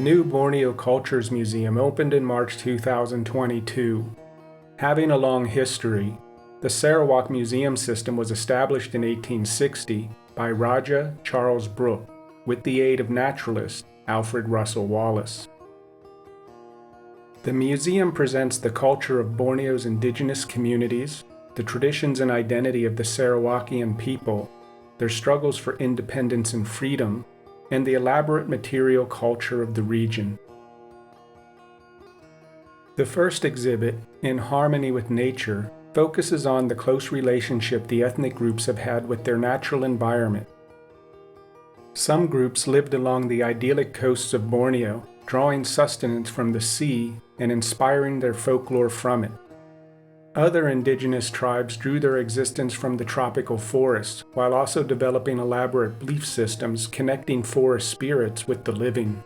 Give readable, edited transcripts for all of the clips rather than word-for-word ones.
new Borneo Cultures Museum opened in March 2022. Having a long history, the Sarawak Museum system was established in 1860 by Rajah Charles Brooke with the aid of naturalist Alfred Russel Wallace. The museum presents the culture of Borneo's indigenous communities, the traditions and identity of the Sarawakian people, their struggles for independence and freedom, and the elaborate material culture of the region. The first exhibit, In Harmony with Nature, focuses on the close relationship the ethnic groups have had with their natural environment. Some groups lived along the idyllic coasts of Borneo, drawing sustenance from the sea and inspiring their folklore from it. Other indigenous tribes drew their existence from the tropical forests, while also developing elaborate belief systems connecting forest spirits with the living.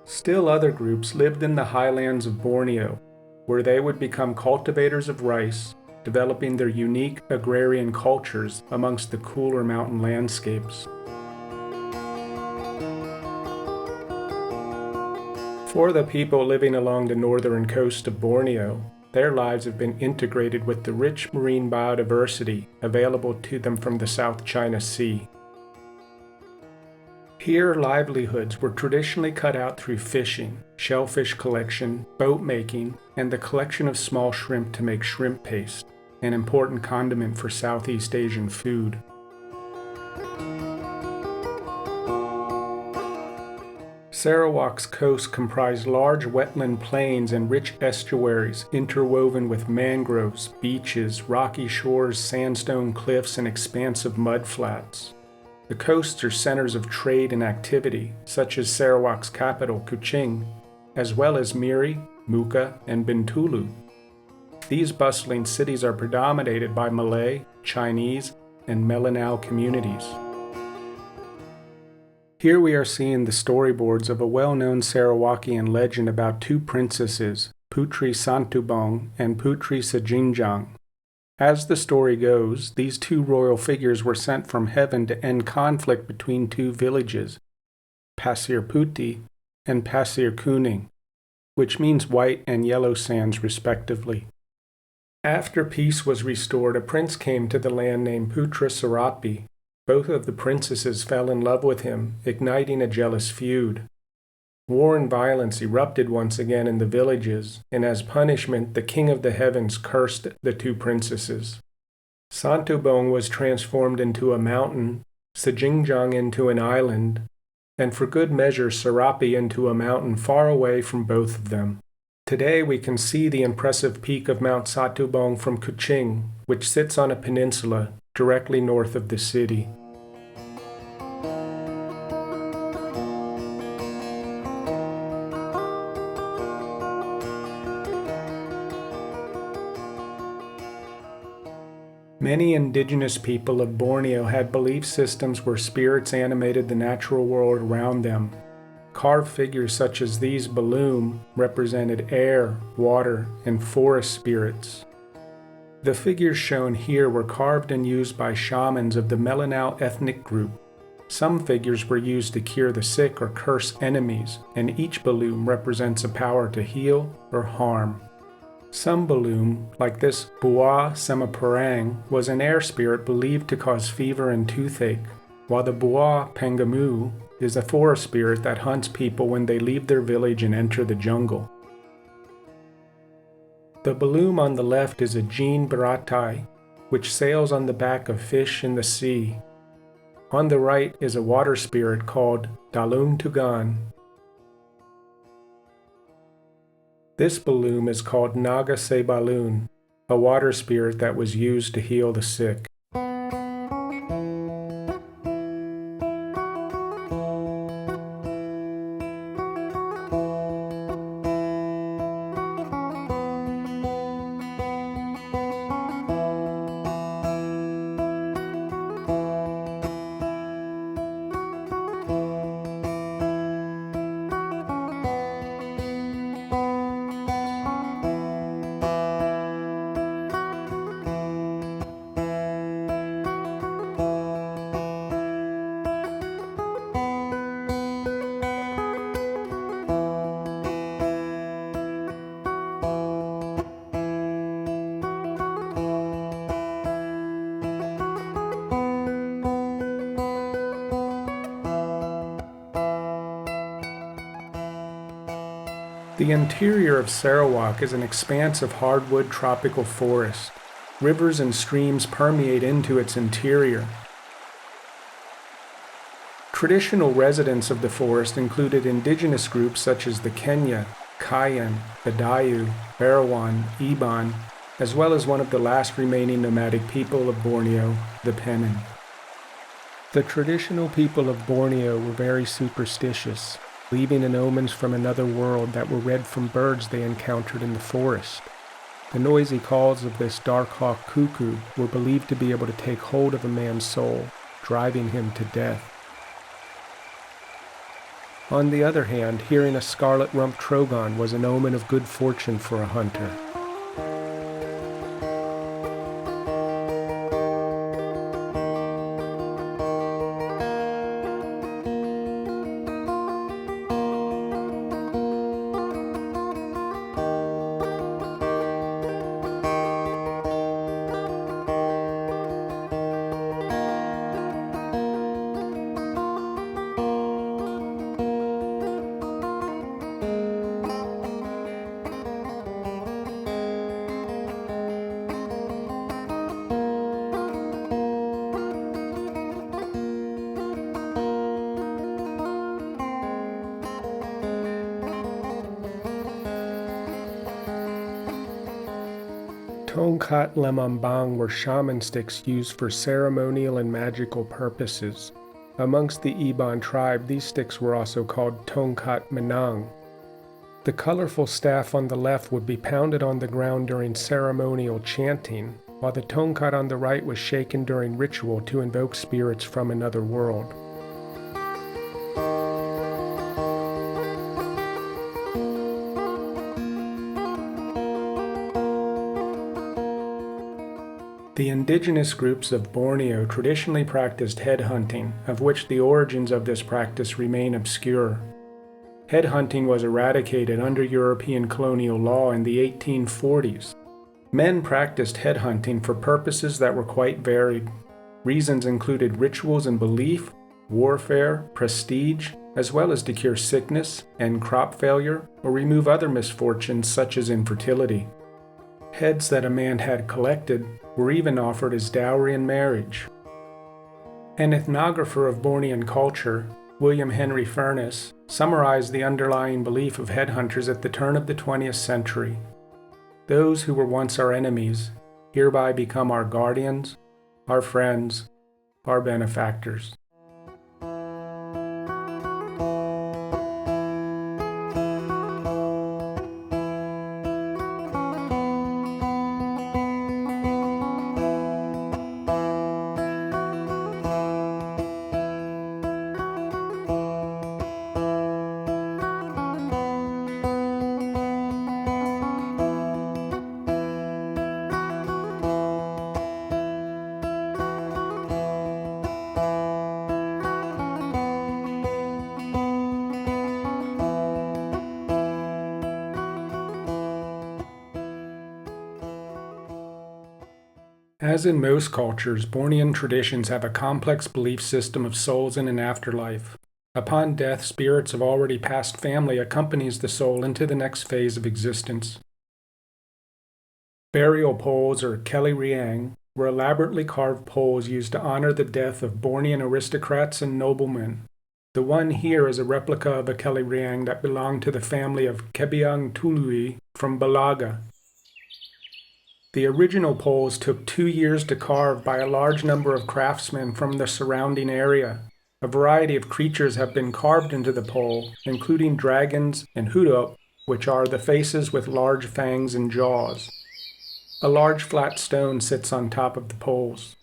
Still other groups lived in the highlands of Borneo, where they would become cultivators of rice, developing their unique agrarian cultures amongst the cooler mountain landscapes. For the people living along the northern coast of Borneo, their lives have been integrated with the rich marine biodiversity available to them from the South China Sea. Here, livelihoods were traditionally cut out through fishing, shellfish collection, boat making, and the collection of small shrimp to make shrimp paste, an important condiment for Southeast Asian food. Sarawak's coast comprised large wetland plains and rich estuaries interwoven with mangroves, beaches, rocky shores, sandstone cliffs, and expansive mudflats. The coasts are centers of trade and activity, such as Sarawak's capital, Kuching, as well as Miri, Muka, and Bintulu. These bustling cities are predominated by Malay, Chinese, and Melanau communities. Here we are seeing the storyboards of a well-known Sarawakian legend about two princesses, Putri Santubong and Putri Sejinjang. As the story goes, these two royal figures were sent from heaven to end conflict between two villages, Pasir Putih and Pasir Kuning, which means white and yellow sands respectively. After peace was restored, a prince came to the land named Putra Serapi. Both of the princesses fell in love with him, igniting a jealous feud. War and violence erupted once again in the villages, and as punishment, the king of the heavens cursed the two princesses. Santubong was transformed into a mountain, Sejingjang into an island, and for good measure Serapi into a mountain far away from both of them. Today we can see the impressive peak of Mount Satubong from Kuching, which sits on a peninsula directly north of the city. Many indigenous people of Borneo had belief systems where spirits animated the natural world around them. Carved figures such as these Balloon represented air, water, and forest spirits. The figures shown here were carved and used by shamans of the Melanau ethnic group. Some figures were used to cure the sick or curse enemies, and each balloon represents a power to heal or harm. Some balloon, like this Bua Semaparang, was an air spirit believed to cause fever and toothache, while the Bua Pangamu is a forest spirit that hunts people when they leave their village and enter the jungle. The balloon on the left is a Jeen Baratai, which sails on the back of fish in the sea. On the right is a water spirit called Dalung Tugan. This balloon is called Naga Se Balloon, a water spirit that was used to heal the sick. The interior of Sarawak is an expanse of hardwood tropical forest. Rivers and streams permeate into its interior. Traditional residents of the forest included indigenous groups such as the Kenya, Kayan, Badayu, Barawan, Iban, as well as one of the last remaining nomadic people of Borneo, the Penin. The traditional people of Borneo were very superstitious, believing in omens from another world that were read from birds they encountered in the forest. The noisy calls of this dark hawk cuckoo were believed to be able to take hold of a man's soul, driving him to death. On the other hand, hearing a scarlet-rumped trogon was an omen of good fortune for a hunter. Tongkat lemambang were shaman sticks used for ceremonial and magical purposes. Amongst the Iban tribe, these sticks were also called Tongkat menang. The colorful staff on the left would be pounded on the ground during ceremonial chanting, while the tongkat on the right was shaken during ritual to invoke spirits from another world. The indigenous groups of Borneo traditionally practiced headhunting, of which the origins of this practice remain obscure. Headhunting was eradicated under European colonial law in the 1840s. Men practiced headhunting for purposes that were quite varied. Reasons included rituals and belief, warfare, prestige, as well as to cure sickness, end crop failure, or remove other misfortunes such as infertility. Heads that a man had collected were even offered as dowry in marriage. An ethnographer of Bornean culture, William Henry Furness, summarized the underlying belief of headhunters at the turn of the 20th century. Those who were once our enemies hereby become our guardians, our friends, our benefactors. As in most cultures, Bornean traditions have a complex belief system of souls in an afterlife. Upon death, spirits of already passed family accompanies the soul into the next phase of existence. Burial poles, or Kelly Riang, were elaborately carved poles used to honor the death of Bornean aristocrats and noblemen. The one here is a replica of a Kelly Riang that belonged to the family of Kebiang Tului from Balaga. The original poles took 2 years to carve by a large number of craftsmen from the surrounding area. A variety of creatures have been carved into the pole, including dragons and hudok, which are the faces with large fangs and jaws. A large flat stone sits on top of the poles.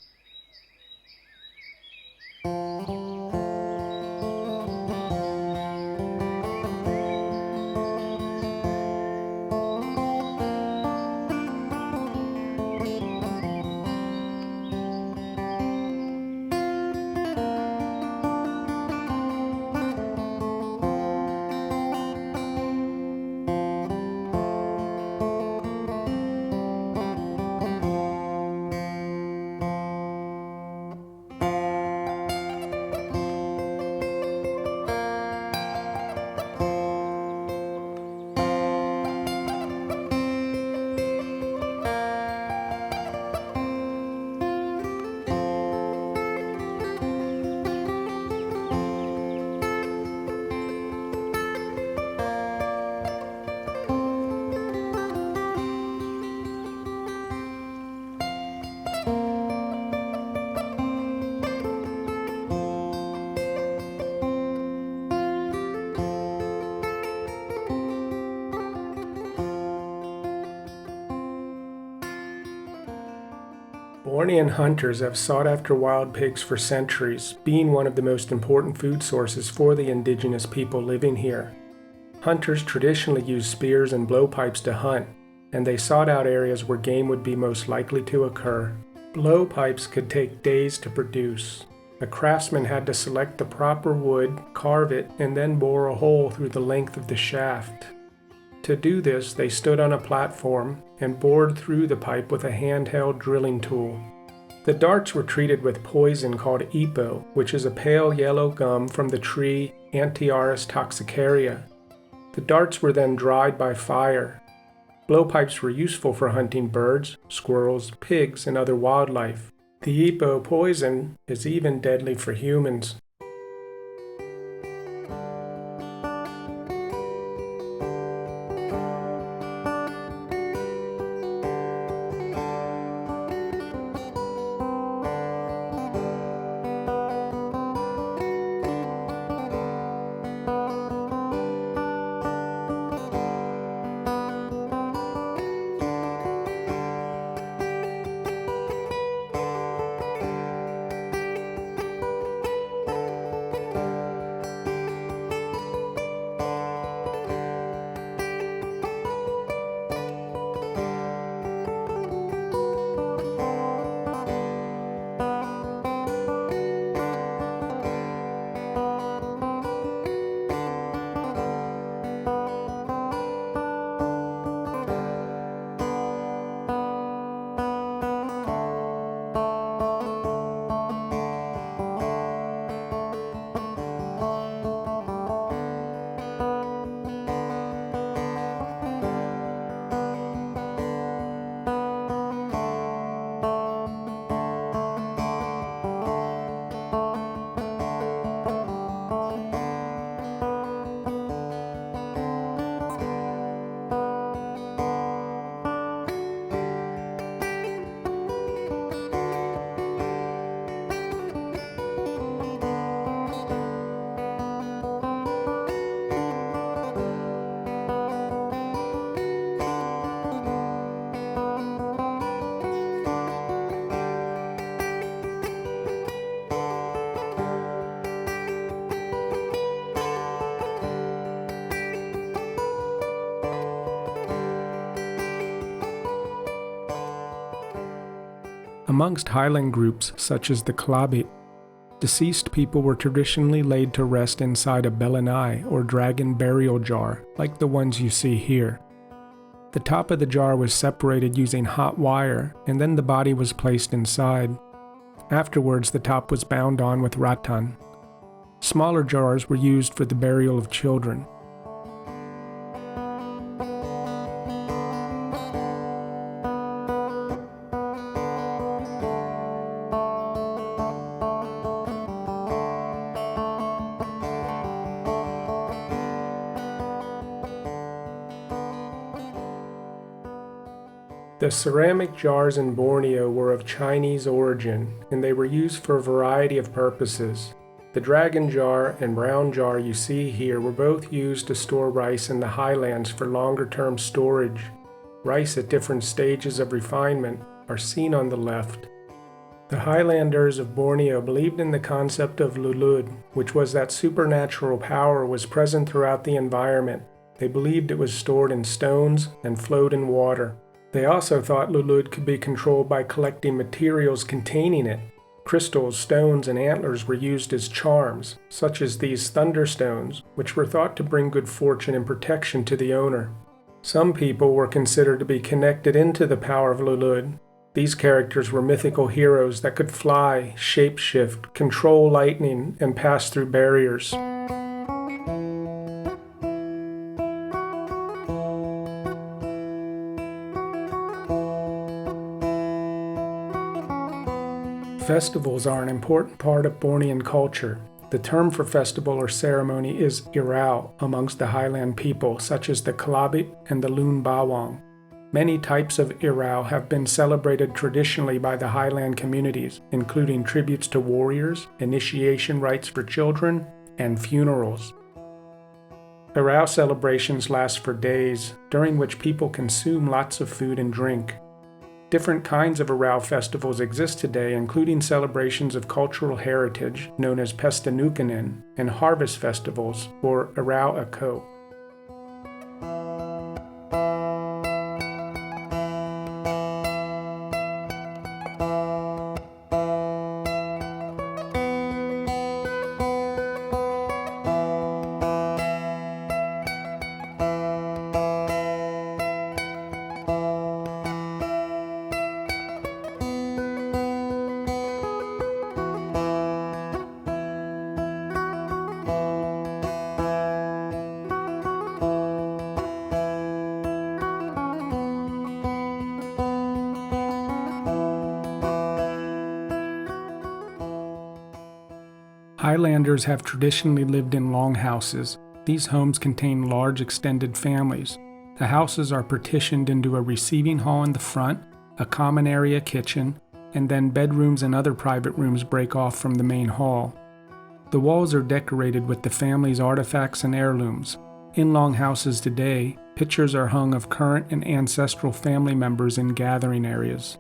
Bornean hunters have sought after wild pigs for centuries, being one of the most important food sources for the indigenous people living here. Hunters traditionally used spears and blowpipes to hunt, and they sought out areas where game would be most likely to occur. Blowpipes could take days to produce. A craftsman had to select the proper wood, carve it, and then bore a hole through the length of the shaft. To do this, they stood on a platform and bored through the pipe with a handheld drilling tool. The darts were treated with poison called ipo, which is a pale yellow gum from the tree Antiaris toxicaria. The darts were then dried by fire. Blowpipes were useful for hunting birds, squirrels, pigs, and other wildlife. The ipo poison is even deadly for humans. Amongst Highland groups such as the Klabit, deceased people were traditionally laid to rest inside a belanai or dragon burial jar, like the ones you see here. The top of the jar was separated using hot wire, and then the body was placed inside. Afterwards, the top was bound on with rattan. Smaller jars were used for the burial of children. The ceramic jars in Borneo were of Chinese origin, and they were used for a variety of purposes. The dragon jar and brown jar you see here were both used to store rice in the highlands for longer-term storage. Rice at different stages of refinement are seen on the left. The Highlanders of Borneo believed in the concept of lulud, which was that supernatural power was present throughout the environment. They believed it was stored in stones and flowed in water. They also thought lulud could be controlled by collecting materials containing it. Crystals, stones, and antlers were used as charms, such as these thunderstones, which were thought to bring good fortune and protection to the owner. Some people were considered to be connected into the power of lulud. These characters were mythical heroes that could fly, shapeshift, control lightning, and pass through barriers. Festivals are an important part of Bornean culture. The term for festival or ceremony is irau amongst the Highland people, such as the Klabit and the Lun Bawang. Many types of irau have been celebrated traditionally by the Highland communities, including tributes to warriors, initiation rites for children, and funerals. Irau celebrations last for days, during which people consume lots of food and drink. Different kinds of Arau festivals exist today, including celebrations of cultural heritage known as Pestanukanin and harvest festivals or Arau Ako. Highlanders have traditionally lived in longhouses. These homes contain large extended families. The houses are partitioned into a receiving hall in the front, a common area kitchen, and then bedrooms and other private rooms break off from the main hall. The walls are decorated with the family's artifacts and heirlooms. In longhouses today, pictures are hung of current and ancestral family members in gathering areas.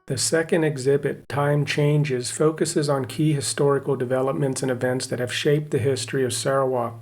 The second exhibit, Time Changes, focuses on key historical developments and events that have shaped the history of Sarawak.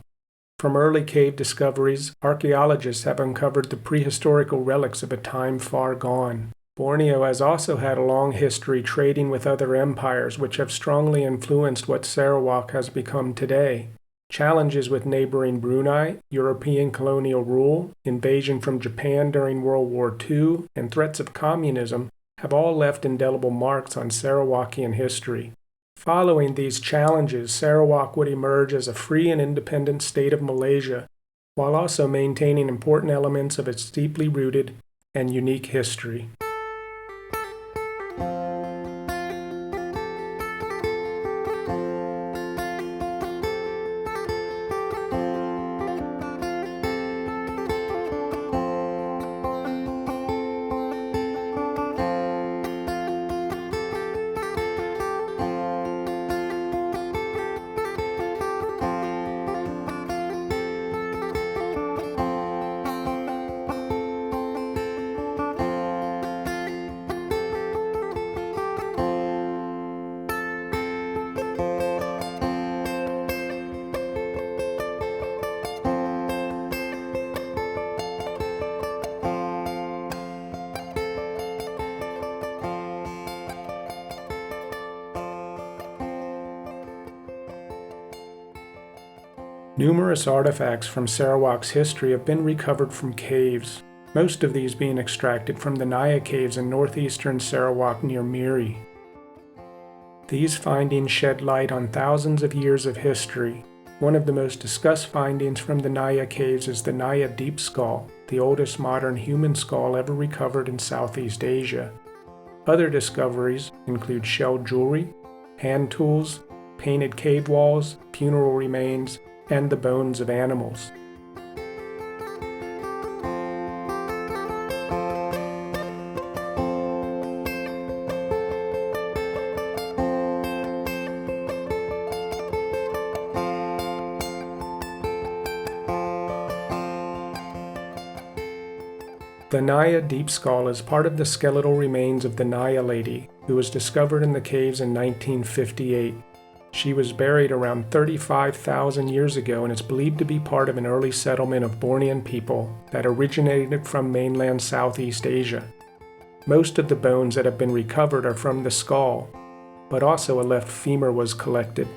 From early cave discoveries, archaeologists have uncovered the prehistorical relics of a time far gone. Borneo has also had a long history trading with other empires, which have strongly influenced what Sarawak has become today. Challenges with neighboring Brunei, European colonial rule, invasion from Japan during World War II, and threats of communism have all left indelible marks on Sarawakian history. Following these challenges, Sarawak would emerge as a free and independent state of Malaysia, while also maintaining important elements of its deeply rooted and unique history. Numerous artifacts from Sarawak's history have been recovered from caves, most of these being extracted from the Naya caves in northeastern Sarawak near Miri. These findings shed light on thousands of years of history. One of the most discussed findings from the Naya caves is the Naya deep skull, the oldest modern human skull ever recovered in Southeast Asia. Other discoveries include shell jewelry, hand tools, painted cave walls, funeral remains, and the bones of animals. The Naya deep skull is part of the skeletal remains of the Naya lady, who was discovered in the caves in 1958. She was buried around 35,000 years ago and is believed to be part of an early settlement of Bornean people that originated from mainland Southeast Asia. Most of the bones that have been recovered are from the skull, but also a left femur was collected.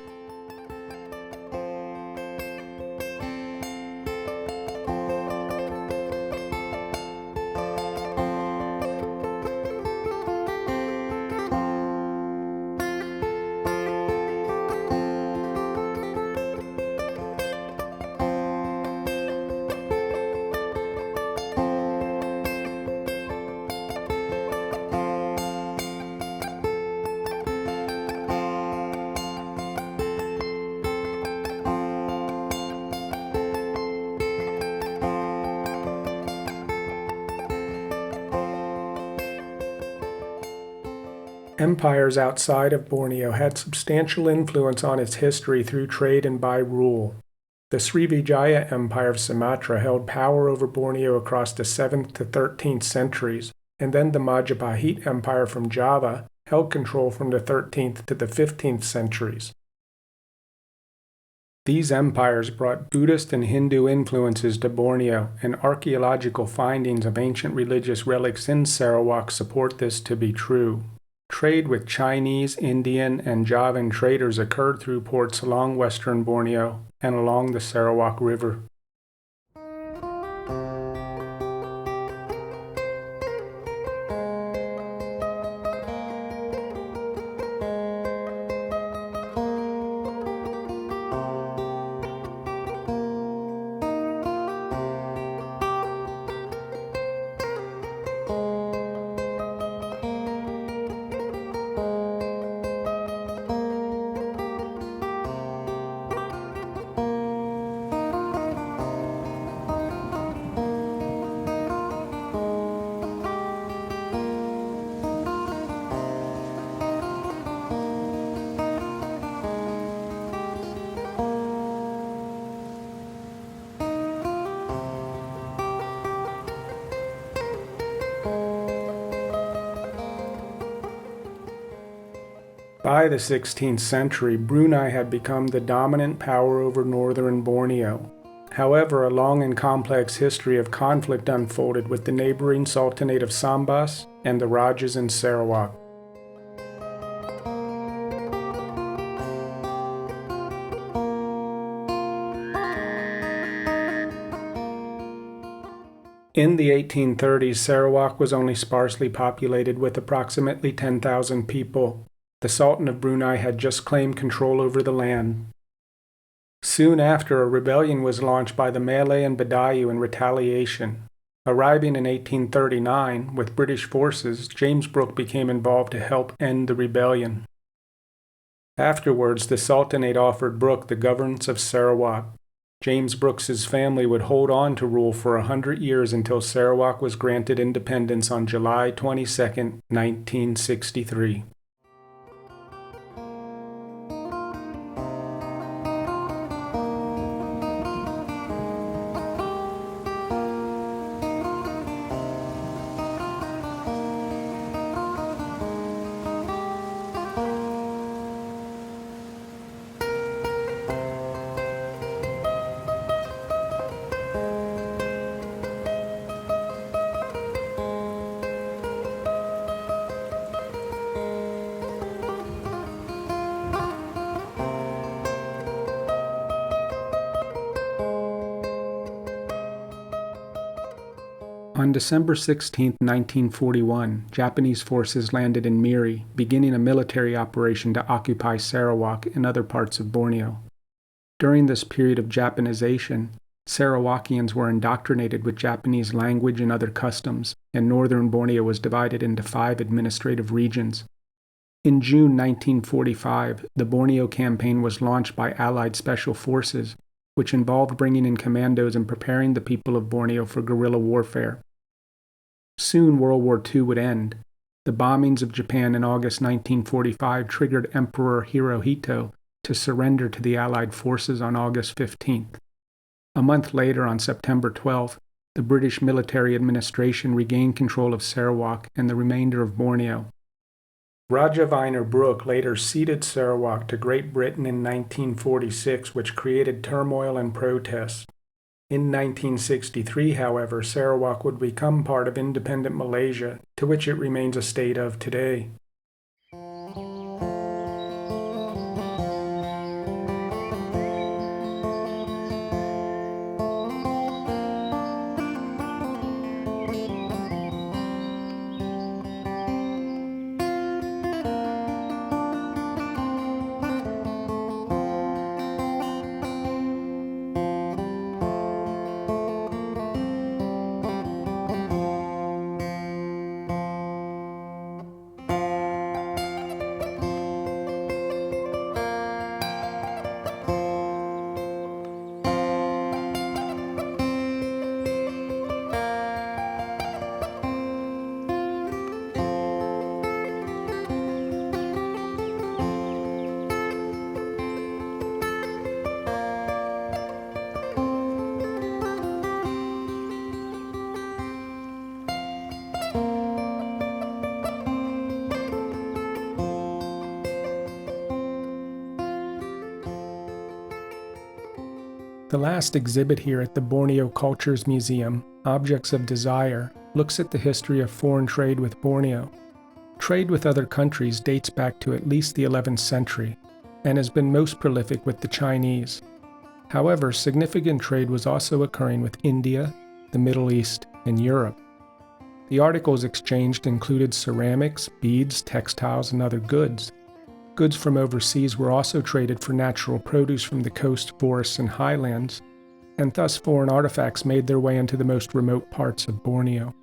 Empires outside of Borneo had substantial influence on its history through trade and by rule. The Srivijaya Empire of Sumatra held power over Borneo across the 7th to 13th centuries, and then the Majapahit Empire from Java held control from the 13th to the 15th centuries. These empires brought Buddhist and Hindu influences to Borneo, and archaeological findings of ancient religious relics in Sarawak support this to be true. Trade with Chinese, Indian, and Javan traders occurred through ports along western Borneo and along the Sarawak River. By the 16th century, Brunei had become the dominant power over northern Borneo. However, a long and complex history of conflict unfolded with the neighboring Sultanate of Sambas and the Rajas in Sarawak. In the 1830s, Sarawak was only sparsely populated with approximately 10,000 people. The Sultan of Brunei had just claimed control over the land. Soon after, a rebellion was launched by the Malay and Badayu in retaliation. Arriving in 1839 with British forces, James Brooke became involved to help end the rebellion. Afterwards, the Sultanate offered Brooke the governance of Sarawak. James Brooke's family would hold on to rule for 100 years until Sarawak was granted independence on July 22, 1963. On December 16, 1941, Japanese forces landed in Miri, beginning a military operation to occupy Sarawak and other parts of Borneo. During this period of Japanization, Sarawakians were indoctrinated with Japanese language and other customs, and northern Borneo was divided into 5 administrative regions. In June 1945, the Borneo Campaign was launched by Allied Special Forces, which involved bringing in commandos and preparing the people of Borneo for guerrilla warfare. Soon World War II would end. The bombings of Japan in August 1945 triggered Emperor Hirohito to surrender to the Allied forces on August 15th. A month later, on September 12th, the British military administration regained control of Sarawak and the remainder of Borneo. Rajaviner Brooke later ceded Sarawak to Great Britain in 1946, which created turmoil and protests. In 1963, however, Sarawak would become part of independent Malaysia, to which it remains a state of today. The last exhibit here at the Borneo Cultures Museum, Objects of Desire, looks at the history of foreign trade with Borneo. Trade with other countries dates back to at least the 11th century, and has been most prolific with the Chinese. However, significant trade was also occurring with India, the Middle East, and Europe. The articles exchanged included ceramics, beads, textiles, and other goods. Goods from overseas were also traded for natural produce from the coast, forests, and highlands, and thus foreign artifacts made their way into the most remote parts of Borneo.